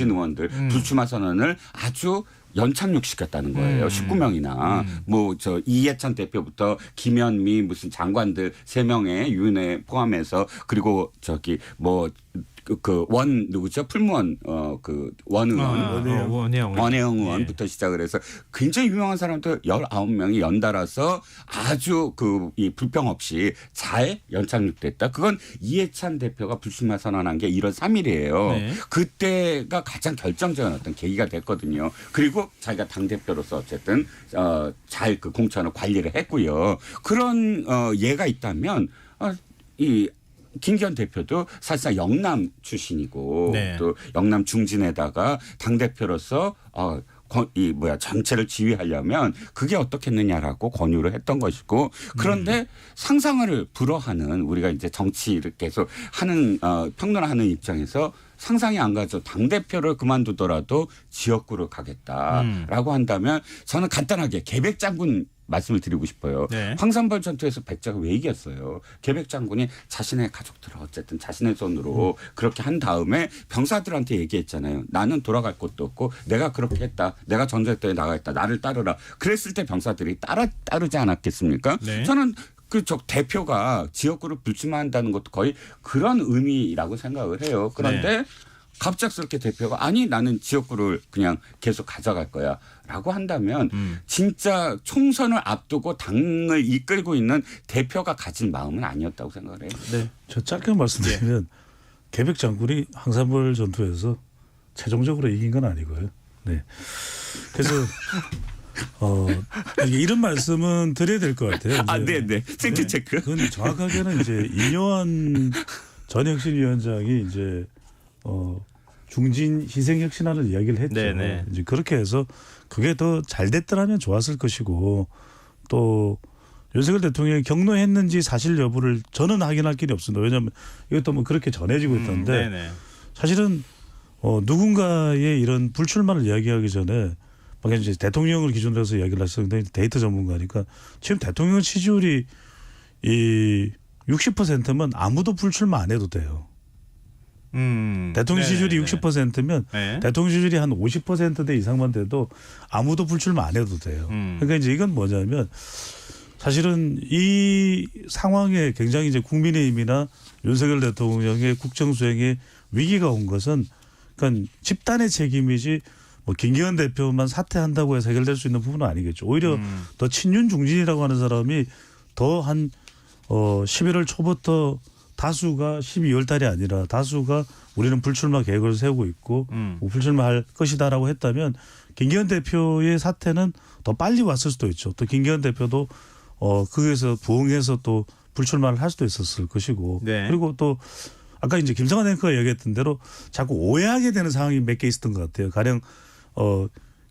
바뀐 의원들 불출마 선언을 아주 연착륙시켰다는 거예요. 19명이나 뭐 저 이해찬 대표부터 김현미 무슨 장관들 3명의 윤회 포함해서 그리고 저기 뭐 그 원 누구죠? 풀무원 그 원의원 원혜영 의원부터 시작을 해서 굉장히 유명한 사람들 19명이 연달아서 아주 그 이 불평 없이 잘 연착륙됐다. 그건 이해찬 대표가 불출마 선언한 게 1월 3일이에요. 네. 그때가 가장 결정적인 어떤 계기가 됐거든요. 그리고 자기가 당대표로서 어쨌든 잘 그 공천을 관리를 했고요. 그런 예가 있다면 이 김기현 대표도 사실상 영남 출신이고 네. 또 영남 중진에다가 당대표로서 전체를 지휘하려면 그게 어떻겠느냐라고 권유를 했던 것이고 그런데 상상을 불허하는 우리가 이제 정치를 계속 하는 평론하는 입장에서 상상이 안 가죠. 당대표를 그만두더라도 지역구로 가겠다라고 한다면 저는 간단하게 계백장군 말씀을 드리고 싶어요. 네. 황산벌 전투에서 백제가 왜 이겼어요? 계백장군이 자신의 가족들을 어쨌든 자신의 손으로 그렇게 한 다음에 병사들한테 얘기했잖아요. 나는 돌아갈 곳도 없고 내가 그렇게 했다. 내가 전쟁터에 나가겠다. 나를 따르라. 그랬을 때 병사들이 따르지 않았겠습니까? 네. 저는 그쪽 대표가 지역구를 불출마한다는 것도 거의 그런 의미라고 생각을 해요. 그런데 네. 갑작스럽게 대표가 아니 나는 지역구를 그냥 계속 가져갈 거야 라고 한다면 진짜 총선을 앞두고 당을 이끌고 있는 대표가 가진 마음은 아니었다고 생각을 해요. 네. 저 짧게 말씀드리면 계백 장군이 황산벌 전투에서 최종적으로 이긴 건 아니고요. 네. 그래서 이런 말씀은 드려야 될 것 같아요. 네네. 팩트 체크. 그건 정확하게는 이제 이뇨한 전 혁신위원장이 이제 중진 희생혁신안을 이야기를 했죠. 네네. 이제 그렇게 해서 그게 더 잘 됐더라면 좋았을 것이고 또 윤석열 대통령이 경로했는지 사실 여부를 저는 확인할 길이 없습니다. 왜냐하면 이것도 뭐 그렇게 전해지고 있던데 사실은 누군가의 이런 불출마를 이야기하기 전에 이제 대통령을 기준으로 해서 이야기를 하셨는데 데이터 전문가니까 지금 대통령 지지율이 이 60%면 아무도 불출마 안 해도 돼요. 대통령 지지율이 60%면 네. 대통령 지지율이 한 50%대 이상만 돼도 아무도 불출마 안 해도 돼요. 그러니까 이제 이건 뭐냐면 사실은 이 상황에 굉장히 이제 국민의힘이나 윤석열 대통령의 국정수행에 위기가 온 것은 그러니까 집단의 책임이지 뭐 김기현 대표만 사퇴한다고 해서 해결될 수 있는 부분은 아니겠죠. 오히려 더 친윤 중진이라고 하는 사람이 더 한 11월 초부터 다수가 12월 달이 아니라 다수가 우리는 불출마 계획을 세우고 있고 불출마할 것이다라고 했다면 김기현 대표의 사태는 더 빨리 왔을 수도 있죠. 또 김기현 대표도 거기에서 부응해서 또 불출마를 할 수도 있었을 것이고 네. 그리고 또 아까 이제 김성환 앵커가 얘기했던 대로 자꾸 오해하게 되는 상황이 몇 개 있었던 것 같아요. 가령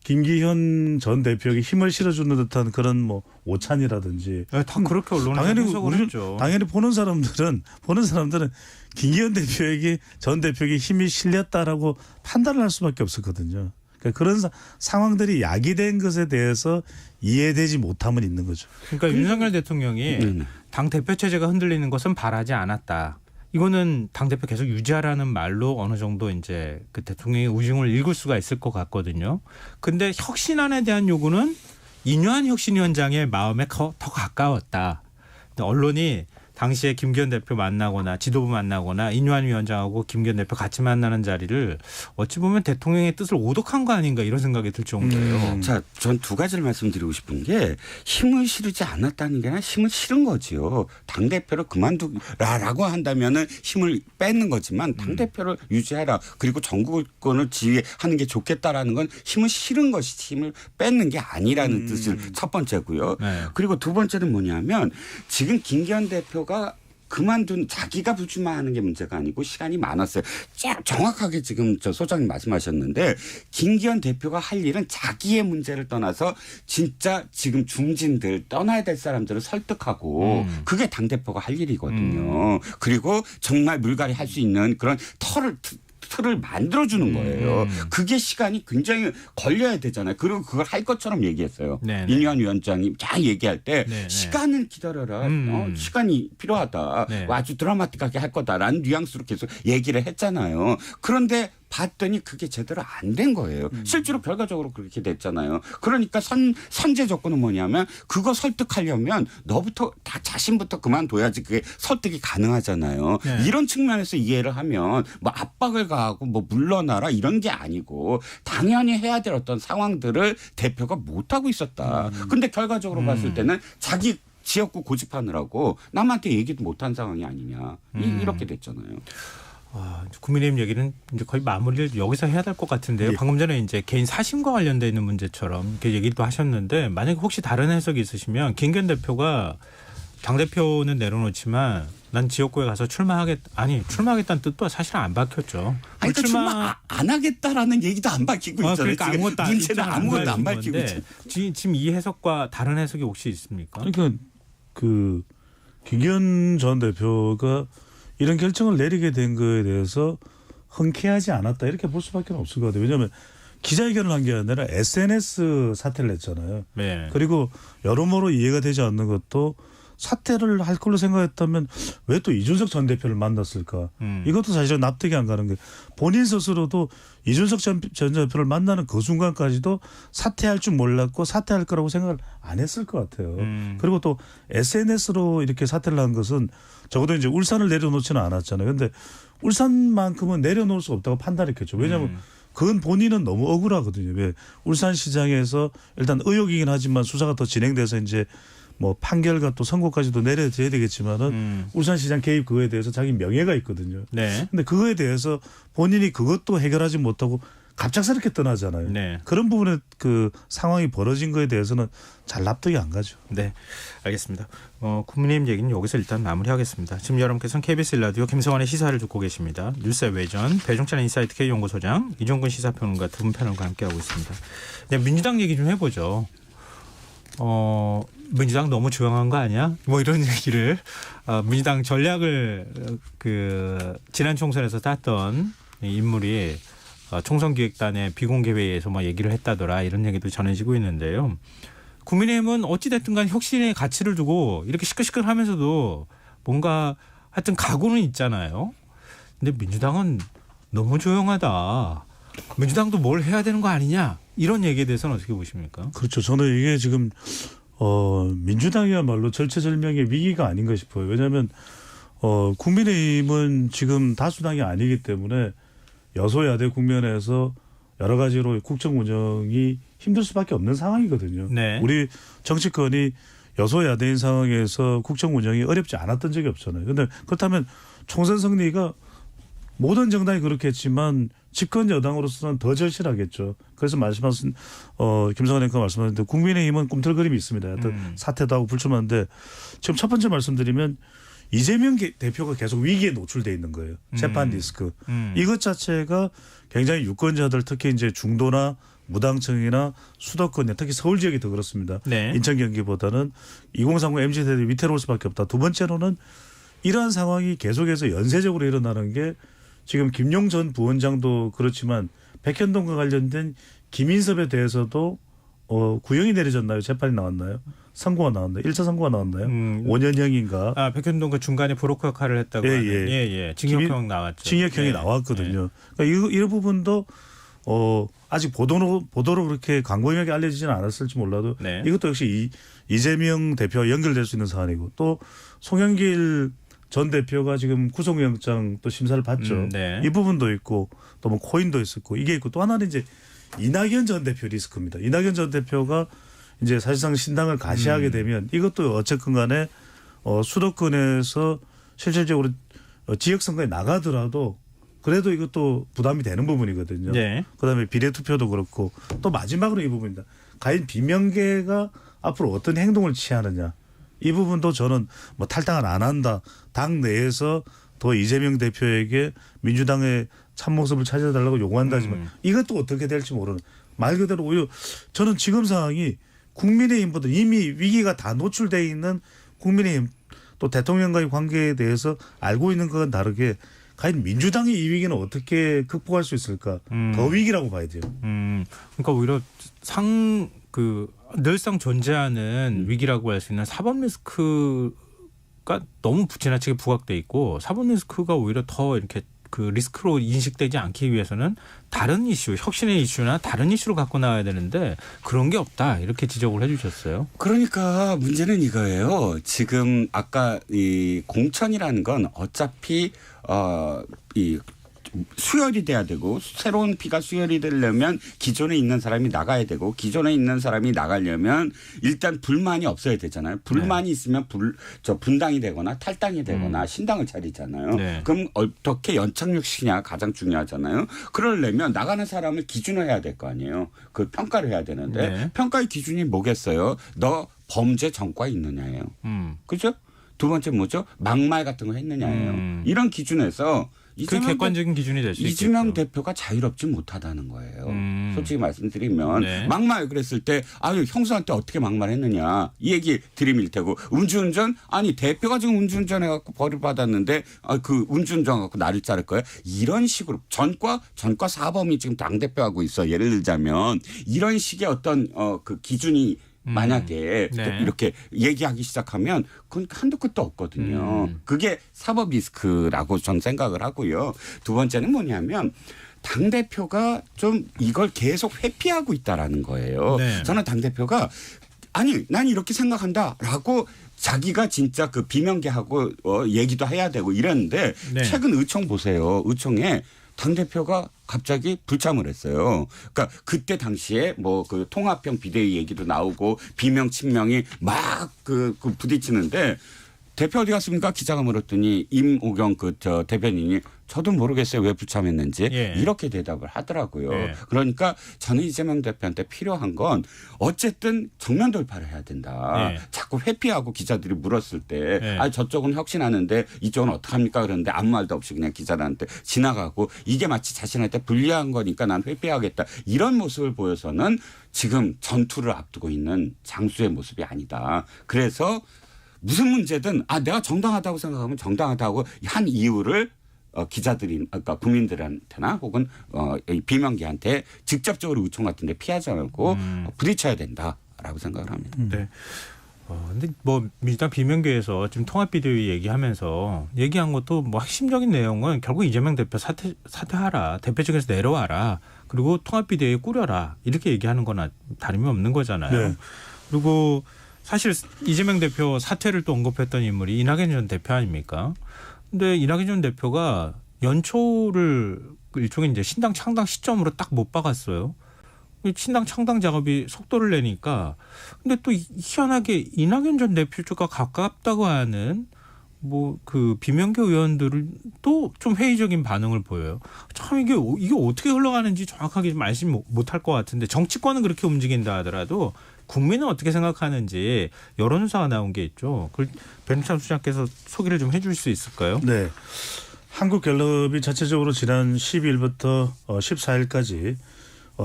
김기현 전 대표에게 힘을 실어주는 듯한 그런 뭐 오찬이라든지 다 그렇게 언론에서 해석을 했죠. 당연히 보는 사람들은 김기현 대표에게 전 대표에게 힘이 실렸다라고 판단을 할 수밖에 없었거든요. 그러니까 그런 상황들이 야기된 것에 대해서 이해되지 못함은 있는 거죠. 그러니까 윤석열 대통령이 당 대표 체제가 흔들리는 것은 바라지 않았다. 이거는 당대표 계속 유지하라는 말로 어느 정도 이제 그 대통령의 의중을 읽을 수가 있을 것 같거든요. 근데 혁신안에 대한 요구는 이뇨한 혁신위원장의 마음에 더 가까웠다. 언론이 당시에 김기현 대표 만나거나 지도부 만나거나 이뇨한 위원장하고 김기현 대표 같이 만나는 자리를 어찌 보면 대통령의 뜻을 오독한 거 아닌가 이런 생각이 들 정도예요. 자, 전 두 가지를 말씀드리고 싶은 게 힘을 실지 않았다는 게 아니라 힘을 실은 거지요. 당대표를 그만두라라고 한다면은 힘을 뺏는 거지만 당대표를 유지해라. 그리고 전국권을 지휘하는 게 좋겠다라는 건 힘을 실은 것이지 힘을 뺏는 게 아니라는 뜻을 첫 번째고요. 네. 그리고 두 번째는 뭐냐면 지금 김기현 대표 가 그만둔 자기가 불출마하는 게 문제가 아니고 시간이 많았어요. 정확하게 지금 저 소장님 말씀하셨는데 김기현 대표가 할 일은 자기의 문제를 떠나서 진짜 지금 중진들 떠나야 될 사람들을 설득하고 그게 당대표가 할 일이거든요. 그리고 정말 물갈이 할 수 있는 그런 틀을 만들어주는 거예요. 그게 시간이 굉장히 걸려야 되잖아요. 그리고 그걸 할 것처럼 얘기했어요. 이뇨한 위원장이 쫙 얘기할 때 시간을 기다려라. 시간이 필요하다. 아주 드라마틱하게 할 거다라는 뉘앙스로 계속 얘기를 했잖아요. 그런데 봤더니 그게 제대로 안 된 거예요. 실제로 결과적으로 그렇게 됐잖아요. 그러니까 선제 조건은 뭐냐면 그거 설득하려면 너부터 다 자신부터 그만둬야지 그게 설득이 가능하잖아요. 네. 이런 측면에서 이해를 하면 뭐 압박을 가하고 뭐 물러나라 이런 게 아니고 당연히 해야 될 어떤 상황들을 대표가 못하고 있었다. 근데 결과적으로 봤을 때는 자기 지역구 고집하느라고 남한테 얘기도 못한 상황이 아니냐. 이렇게 됐잖아요. 국민의힘 얘기는 이제 거의 마무리를 여기서 해야 될 것 같은데요. 예. 방금 전에 이제 개인 사심과 관련돼 있는 문제처럼 이렇게 얘기도 하셨는데 만약에 혹시 다른 해석이 있으시면 김기현 대표가 당대표는 내려놓지만 난 지역구에 가서 출마하겠다는 뜻도 사실 안 밝혔죠. 아니, 그러니까 출마 안 하겠다라는 얘기도 안 밝히고 있잖아요. 그러니까 아무것도 문제는 아무것도 안 밝히고 있죠. 지금 이 해석과 다른 해석이 혹시 있습니까? 그러니까 그 김기현 전 대표가 이런 결정을 내리게 된 거에 대해서 흔쾌하지 않았다 이렇게 볼 수밖에 없을 것 같아요. 왜냐하면 기자회견을 한 게 아니라 SNS 사퇴를 했잖아요. 네. 그리고 여러모로 이해가 되지 않는 것도 사퇴를 할 걸로 생각했다면 왜 또 이준석 전 대표를 만났을까? 이것도 사실은 납득이 안 가는 게 본인 스스로도 이준석 전 대표를 만나는 그 순간까지도 사퇴할 줄 몰랐고 사퇴할 거라고 생각을 안 했을 것 같아요. 그리고 또 SNS로 이렇게 사퇴를 한 것은 적어도 이제 울산을 내려놓지는 않았잖아요. 근데 울산만큼은 내려놓을 수 없다고 판단했겠죠. 왜냐하면 그건 본인은 너무 억울하거든요. 왜 울산시장에서 일단 의혹이긴 하지만 수사가 더 진행돼서 이제 뭐 판결과 또 선고까지도 내려져야 되겠지만은 울산시장 개입 그거에 대해서 자기 명예가 있거든요. 네. 근데 그거에 대해서 본인이 그것도 해결하지 못하고 갑작스럽게 떠나잖아요. 네. 그런 부분에 그 상황이 벌어진 거에 대해서는 잘 납득이 안 가죠. 네, 알겠습니다. 국민의힘 얘기는 여기서 일단 마무리하겠습니다. 지금 여러분께서는 KBS 라디오 김성환의 시사를 듣고 계십니다. 뉴스의 외전 배종찬 인사이트 K연구소장 이종근 시사평론가 두 분 패널과 함께하고 있습니다. 네, 민주당 얘기 좀 해보죠. 민주당 너무 조용한 거 아니야? 뭐 이런 얘기를 민주당 전략을 지난 총선에서 땄던 인물이 총선기획단의 비공개 회의에서 뭐 얘기를 했다더라 이런 얘기도 전해지고 있는데요. 국민의힘은 어찌됐든 간 혁신의 가치를 두고 이렇게 시끌시끌하면서도 뭔가 하여튼 각오는 있잖아요. 근데 민주당은 너무 조용하다. 민주당도 뭘 해야 되는 거 아니냐 이런 얘기에 대해서는 어떻게 보십니까? 그렇죠. 저는 이게 지금 민주당이야말로 절체절명의 위기가 아닌가 싶어요. 왜냐하면 국민의힘은 지금 다수당이 아니기 때문에 여소야대 국면에서 여러 가지로 국정 운영이 힘들 수밖에 없는 상황이거든요. 네. 우리 정치권이 여소야대인 상황에서 국정 운영이 어렵지 않았던 적이 없잖아요. 그런데 그렇다면 총선 승리가 모든 정당이 그렇겠지만 집권 여당으로서는 더 절실하겠죠. 그래서 말씀하신 김성환 앵커 말씀하셨는데 국민의힘은 꿈틀거림이 있습니다. 하여튼 사퇴도 하고 불출마인데 지금 첫 번째 말씀드리면 이재명 대표가 계속 위기에 노출돼 있는 거예요. 재판 리스크. 이것 자체가 굉장히 유권자들 특히 이제 중도나 무당층이나 수도권 특히 서울 지역이 더 그렇습니다. 네. 인천 경기보다는 2030 MZ세대 위태로울 수밖에 없다. 두 번째로는 이러한 상황이 계속해서 연쇄적으로 일어나는 게 지금 김용 전 부원장도 그렇지만 백현동과 관련된 김인섭에 대해서도 구형이 내려졌나요? 재판이 나왔나요? 선고가 나왔나요? 1차 선고가 나왔나요? 5년형인가? 백현동 그 중간에 브로커 역할을 했다고 하는. 예. 징역형 나왔죠. 징역형이 나왔거든요. 그러니까 이 부분도 아직 보도로 그렇게 광범위하게 알려지지는 않았을지 몰라도 이것도 역시 이재명 대표와 연결될 수 있는 사안이고 또 송영길 전 대표가 지금 구속영장 또 심사를 받죠. 이 부분도 있고 또 뭐 코인도 있었고 이게 있고 또 하나는 이제 이낙연 전 대표 리스크입니다. 이낙연 전 대표가 이제 사실상 신당을 가시하게 되면 이것도 어쨌든 간에 수도권에서 실질적으로 지역선거에 나가더라도 그래도 이것도 부담이 되는 부분이거든요. 그다음에 비례투표도 그렇고 또 마지막으로 이 부분입니다. 과연 비명계가 앞으로 어떤 행동을 취하느냐. 이 부분도 저는 뭐 탈당을 안 한다. 당 내에서 더 이재명 대표에게 민주당의 참모습을 찾아달라고 요구한다지만 이것도 어떻게 될지 모르는 말 그대로 오히려 저는 지금 상황이 국민의힘보다 이미 위기가 다 노출되어 있는 국민의힘 또 대통령과의 관계에 대해서 알고 있는 것과는 다르게 과연 민주당이 이 위기는 어떻게 극복할 수 있을까 더 위기라고 봐야 돼요. 그러니까 오히려 늘상 존재하는 위기라고 할 수 있는 사법 리스크가 너무 지나치게 부각돼 있고 사법 리스크가 오히려 더 이렇게 그 리스크로 인식되지 않기 위해서는 다른 이슈, 혁신의 이슈나 다른 이슈를 갖고 나와야 되는데 그런 게 없다 이렇게 지적을 해주셨어요. 그러니까 문제는 이거예요. 지금 아까 이 공천이라는 건 어차피 이 수혈이 돼야 되고 새로운 피가 수혈이 되려면 기존에 있는 사람이 나가야 되고 기존에 있는 사람이 나가려면 일단 불만이 없어야 되잖아요. 불만이 있으면 분당이 되거나 탈당이 되거나 신당을 차리잖아요. 네. 그럼 어떻게 연착륙시키냐 가장 중요하잖아요. 그러려면 나가는 사람을 기준을 해야 될 거 아니에요. 그 평가를 해야 되는데 네. 평가의 기준이 뭐겠어요? 너 범죄 전과에 있느냐예요. 그죠? 두 번째 뭐죠? 막말 같은 거 했느냐예요. 이런 기준에서 그 객관적인 기준이 될 수 있겠죠. 이재명 대표가 자유롭지 못하다는 거예요. 솔직히 말씀드리면 네. 막말 그랬을 때 아유 형수한테 어떻게 막말했느냐 이 얘기 드림일 테고 음주운전 아니 대표가 지금 음주운전해갖고 벌을 받았는데 그 음주운전 갖고 나를 자를 거야 이런 식으로 전과 사범이 지금 당 대표하고 있어 예를 들자면 이런 식의 어떤 그 기준이 만약에 네. 이렇게 얘기하기 시작하면 그건 한도 끝도 없거든요. 그게 사법 리스크라고 전 생각을 하고요. 두 번째는 뭐냐면 당대표가 좀 이걸 계속 회피하고 있다라는 거예요. 네. 저는 당대표가 아니 난 이렇게 생각한다라고 자기가 진짜 그 비명계하고 얘기도 해야 되고 이랬는데 네. 최근 의총 보세요. 의총에 당대표가 갑자기 불참을 했어요. 그러니까 그때 당시에 뭐 그 통합형 비대위 얘기도 나오고 비명 친명이 막 그 부딪히는데 대표 어디 갔습니까? 기자가 물었더니 임오경 대변인이 저도 모르겠어요. 왜 불참했는지 예. 이렇게 대답을 하더라고요. 예. 그러니까 저는 이재명 대표한테 필요한 건 어쨌든 정면 돌파를 해야 된다. 예. 자꾸 회피하고 기자들이 물었을 때 예. 아 저쪽은 혁신하는데 이쪽은 어떡합니까? 그러는데 아무 말도 없이 그냥 기자들한테 지나가고 이게 마치 자신한테 불리한 거니까 난 회피하겠다. 이런 모습을 보여서는 지금 전투를 앞두고 있는 장수의 모습이 아니다. 그래서 무슨 문제든 내가 정당하다고 생각하면 정당하다고 한 이유를 기자들이 그러니까 국민들한테나 혹은 이 비명계한테 직접적으로 의총 같은 데 피하지 않고 부딪혀야 된다라고 생각을 합니다. 네. 근데 뭐 민주당 비명계에서 지금 통합비대위 얘기하면서 얘기한 것도 뭐 핵심적인 내용은 결국 이재명 대표 사퇴하라. 대표직에서 내려와라. 그리고 통합비대위 꾸려라. 이렇게 얘기하는 거나 다름이 없는 거잖아요. 네. 그리고 사실 이재명 대표 사퇴를 또 언급했던 인물이 이낙연 전 대표 아닙니까? 근데 이낙연 전 대표가 연초를 일종의 이제 신당 창당 시점으로 딱 못 박았어요. 신당 창당 작업이 속도를 내니까 근데 또 희한하게 이낙연 전 대표 쪽과 가깝다고 하는 뭐 그 비명계 의원들은 또 좀 회의적인 반응을 보여요. 참 이게 어떻게 흘러가는지 정확하게 말씀 못할 것 같은데 정치권은 그렇게 움직인다 하더라도 국민은 어떻게 생각하는지 여론조사가 나온 게 있죠. 그걸 변희찬 수장께서 소개를 좀 해줄 수 있을까요? 네. 한국갤럽이 자체적으로 지난 12일부터 14일까지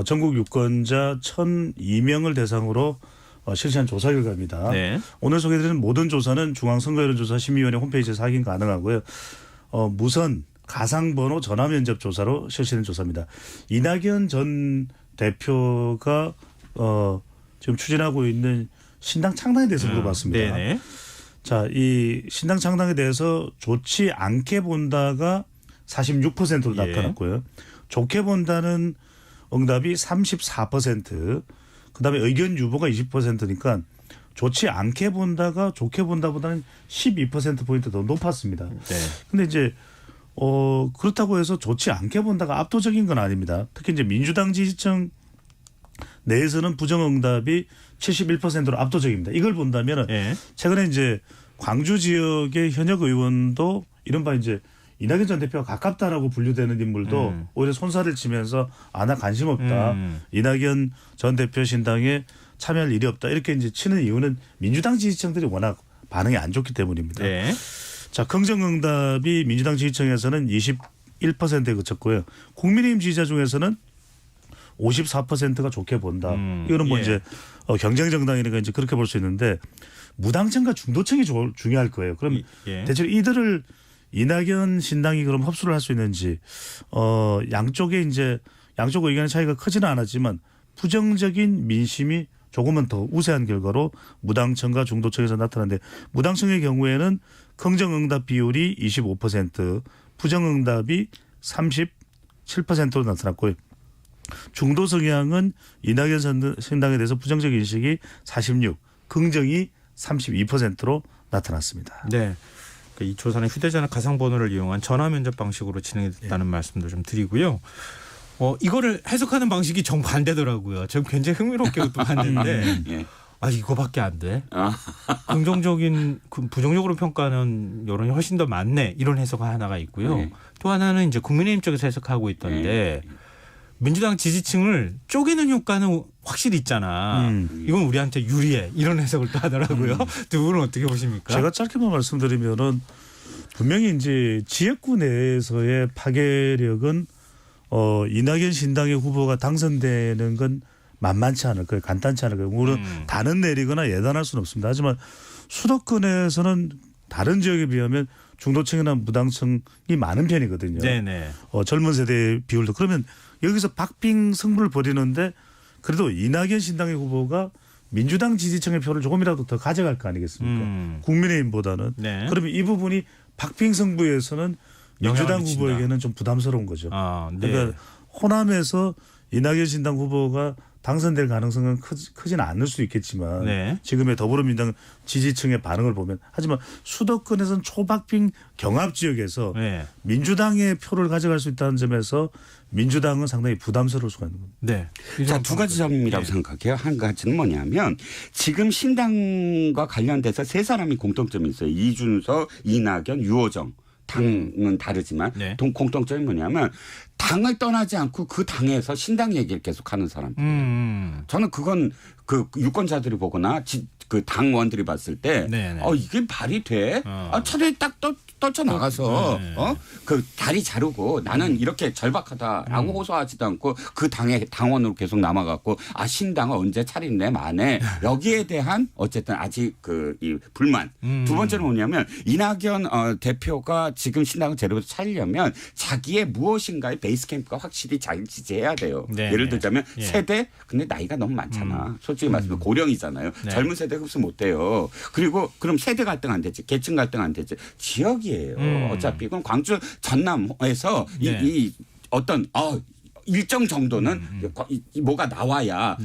전국 유권자 1,002명을 대상으로 실시한 조사 결과입니다. 네. 오늘 소개해드리는 모든 조사는 중앙선거여론조사 심의위원회 홈페이지에서 확인 가능하고요. 무선 가상번호 전화면접 조사로 실시된 조사입니다. 이낙연 전 대표가 지금 추진하고 있는 신당 창당에 대해서 물어봤습니다. 네네. 자, 이 신당 창당에 대해서 좋지 않게 본다가 46%로 예. 나타났고요. 좋게 본다는 응답이 34%, 그다음에 의견 유보가 20%니까 좋지 않게 본다가 좋게 본다보다는 12%포인트 더 높았습니다. 네. 근데 이제 그렇다고 해서 좋지 않게 본다가 압도적인 건 아닙니다. 특히 이제 민주당 지지층 내에서는 부정응답이 71%로 압도적입니다. 이걸 본다면은 네. 최근에 이제 광주 지역의 현역 의원도 이른바 이제 이낙연 전 대표가 가깝다라고 분류되는 인물도 오히려 손살을 치면서 나 관심 없다. 이낙연 전 대표 신당에 참여할 일이 없다. 이렇게 이제 치는 이유는 민주당 지지층들이 워낙 반응이 안 좋기 때문입니다. 네. 자, 긍정응답이 민주당 지지층에서는 21%에 그쳤고요. 국민의힘 지지자 중에서는 54%가 좋게 본다. 이거는 뭐 예. 이제 경쟁 정당이니까 이제 그렇게 볼 수 있는데 무당층과 중도층이 중요할 거예요. 그럼 예. 대체로 이들을 이낙연 신당이 그럼 흡수를 할 수 있는지 양쪽에 이제 양쪽 의견의 차이가 크지는 않았지만 부정적인 민심이 조금은 더 우세한 결과로 무당층과 중도층에서 나타났는데 무당층의 경우에는 긍정응답 비율이 25%, 부정응답이 37%로 나타났고요. 중도 성향은 이낙연 신당에 대해서 부정적 인식이 46, 긍정이 32%로 나타났습니다. 네. 이 조사는 휴대전화 가상번호를 이용한 전화 면접 방식으로 진행됐다는 말씀도 좀 드리고요. 이거를 해석하는 방식이 정반대더라고요. 저 굉장히 흥미롭게 또 봤는데 예. 이거밖에 안 돼. 긍정적인 부정적으로 평가하는 여론이 훨씬 더 많네. 이런 해석 하나가 있고요. 네. 또 하나는 이제 국민의힘 쪽에서 해석하고 있던데 민주당 지지층을 쪼개는 효과는 확실히 있잖아. 이건 우리한테 유리해. 이런 해석을 또 하더라고요. 두 분은 어떻게 보십니까? 제가 짧게만 말씀드리면은 분명히 이제 지역구 내에서의 파괴력은 이낙연 신당의 후보가 당선되는 건 만만치 않을 거예요. 간단치 않을 거예요. 물론 단은 내리거나 예단할 수는 없습니다. 하지만 수도권에서는 다른 지역에 비하면 중도층이나 무당층이 많은 편이거든요. 네네. 젊은 세대의 비율도. 그러면 여기서 박빙 승부를 벌이는데 그래도 이낙연 신당의 후보가 민주당 지지층의 표를 조금이라도 더 가져갈 거 아니겠습니까? 국민의힘보다는. 네. 그러면 이 부분이 박빙 승부에서는 민주당 후보에게는 좀 부담스러운 거죠. 네. 그러니까 호남에서 이낙연 신당 후보가 당선될 가능성은 크지는 않을 수 있겠지만 네. 지금의 더불어민주당 지지층의 반응을 보면 하지만 수도권에서는 초박빙 경합 지역에서 네. 민주당의 표를 가져갈 수 있다는 점에서 민주당은 상당히 부담스러울 수가 있는 겁니다. 네. 자, 두 가지 점이라고 생각해요. 한 가지는 뭐냐면 지금 신당과 관련돼서 세 사람이 공통점이 있어요. 이준석, 이낙연, 유호정. 당은 다르지만 네. 공통점이 뭐냐면 당을 떠나지 않고 그 당에서 신당 얘기를 계속하는 사람들. 저는 그건 그 유권자들이 보거나 그 당원들이 봤을 때 이게 말이 돼? 차라리 딱 떨쳐나가서 그 다리 자르고 나는 이렇게 절박하다라고 호소하지도 않고 그 당의 당원으로 계속 남아갖고 신당을 언제 차린대 만에 여기에 대한 어쨌든 아직 이 불만. 두 번째는 뭐냐면 이낙연 대표가 지금 신당을 제대로 차리려면 자기의 무엇인가의 베이스 캠프가 확실히 잘 지지해야 돼요. 네. 예를 들자면 세대 근데 나이가 너무 많잖아. 솔직히 말씀드리면 고령이잖아요. 네. 젊은 세대 흡수 못 돼요. 그리고 그럼 세대 갈등 안 되지. 계층 갈등 안 되지. 지역이에요. 어차피 그럼 광주 전남에서 이 어떤 일정 정도는 뭐가 나와야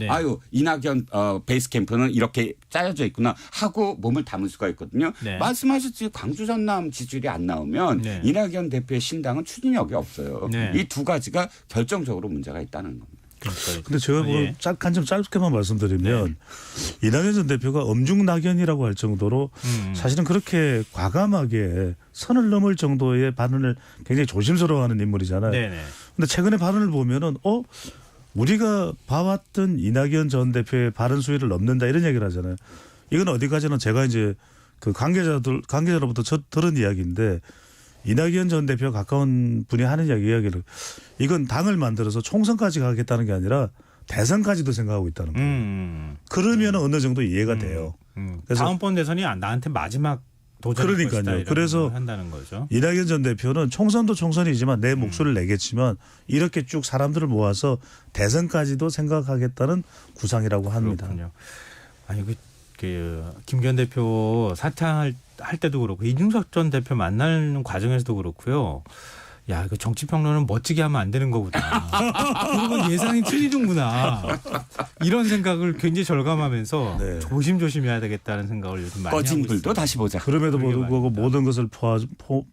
이낙연 베이스 캠프는 이렇게 짜여져 있구나 하고 몸을 담을 수가 있거든요. 네. 말씀하셨지 광주 전남 지지율이 안 나오면 이낙연 대표의 신당은 추진력이 없어요. 이 두 가지가 결정적으로 문제가 있다는 겁니다. 그런데 제가 좀 짧게만 말씀드리면 이낙연 전 대표가 엄중낙연이라고 할 정도로 사실은 그렇게 과감하게 선을 넘을 정도의 발언을 굉장히 조심스러워하는 인물이잖아요. 그런데 최근에 발언을 보면은 우리가 봐왔던 이낙연 전 대표의 발언 수위를 넘는다 이런 얘기를 하잖아요. 이건 어디까지는 제가 이제 그 관계자로부터 들은 이야기인데 이낙연 전 대표와 가까운 분이 하는 이야기를 이건 당을 만들어서 총선까지 가겠다는 게 아니라 대선까지도 생각하고 있다는 거예요. 그러면 어느 정도 이해가 돼요. 그래서 다음번 대선이 나한테 마지막 도전일 것이다. 그래서 한다는 거죠. 이낙연 전 대표는 총선도 총선이지만 내 목소리를 내겠지만 이렇게 쭉 사람들을 모아서 대선까지도 생각하겠다는 구상이라고 합니다. 그렇군요. 아니 김기현 대표 사퇴할 때도 그렇고 이준석 전 대표 만나는 과정에서도 그렇고요. 야, 이거 정치평론은 멋지게 하면 안 되는 거구나. 그리고 예상이 틀리는구나. 이런 생각을 굉장히 절감하면서 조심조심해야 되겠다는 생각을 요즘 많이 하고 있습니다. 꺼진 불도 다시 보자. 그럼에도 불구하고 모든 것을 포용